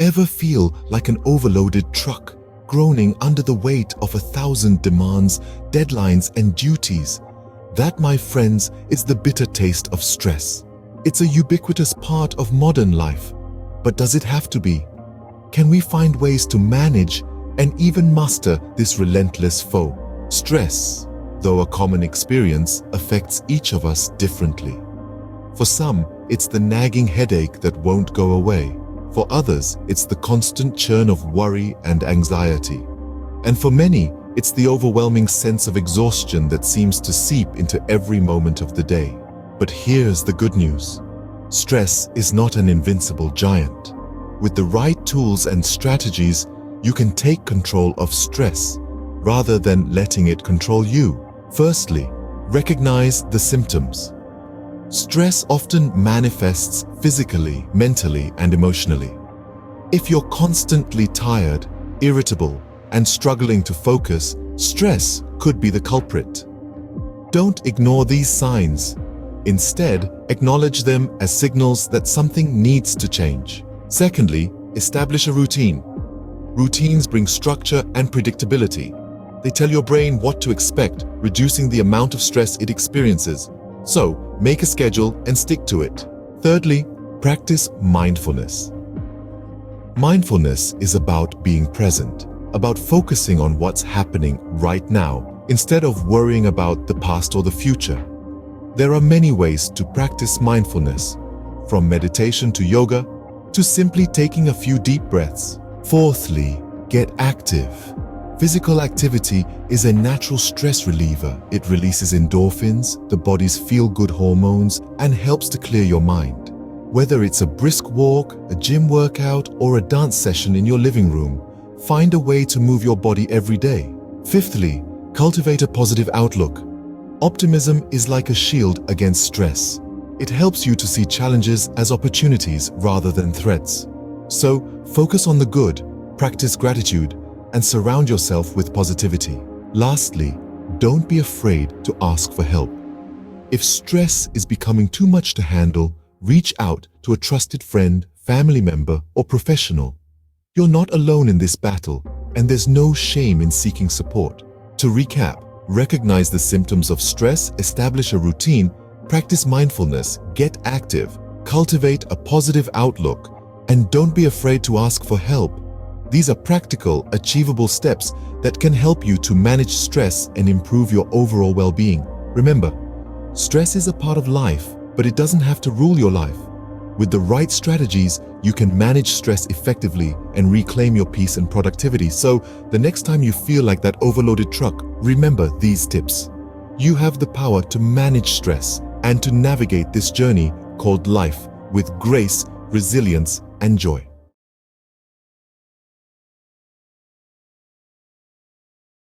Ever feel like an overloaded truck, groaning under the weight of 1,000 demands, deadlines, and duties? That, my friends, is the bitter taste of stress. It's a ubiquitous part of modern life. But does it have to be? Can we find ways to manage and even master this relentless foe? Stress, though a common experience, affects each of us differently. For some, it's the nagging headache that won't go away. For others, it's the constant churn of worry and anxiety. And for many, it's the overwhelming sense of exhaustion that seems to seep into every moment of the day. But here's the good news. Stress is not an invincible giant. With the right tools and strategies, you can take control of stress rather than letting it control you. Firstly, recognize the symptoms. Stress often manifests physically, mentally, and emotionally. If you're constantly tired, irritable, and struggling to focus, stress could be the culprit. Don't ignore these signs. Instead, acknowledge them as signals that something needs to change. Secondly, establish a routine. Routines bring structure and predictability. They tell your brain what to expect, reducing the amount of stress it experiences. So, make a schedule and stick to it. Thirdly, practice mindfulness. Mindfulness is about being present, about focusing on what's happening right now, instead of worrying about the past or the future. There are many ways to practice mindfulness, from meditation to yoga, to simply taking a few deep breaths. Fourthly, get active. Physical activity is a natural stress reliever. It releases endorphins, the body's feel-good hormones, and helps to clear your mind. Whether it's a brisk walk, a gym workout, or a dance session in your living room, find a way to move your body every day. Fifthly, cultivate a positive outlook. Optimism is like a shield against stress. It helps you to see challenges as opportunities rather than threats. So, focus on the good, practice gratitude, and surround yourself with positivity. Lastly, don't be afraid to ask for help. If stress is becoming too much to handle, reach out to a trusted friend, family member, or professional. You're not alone in this battle, and there's no shame in seeking support. To recap, recognize the symptoms of stress, establish a routine, practice mindfulness, get active, cultivate a positive outlook, and don't be afraid to ask for help. These are practical, achievable steps that can help you to manage stress and improve your overall well-being. Remember, stress is a part of life, but it doesn't have to rule your life. With the right strategies, you can manage stress effectively and reclaim your peace and productivity. So, the next time you feel like that overloaded truck, remember these tips. You have the power to manage stress and to navigate this journey called life with grace, resilience, and joy.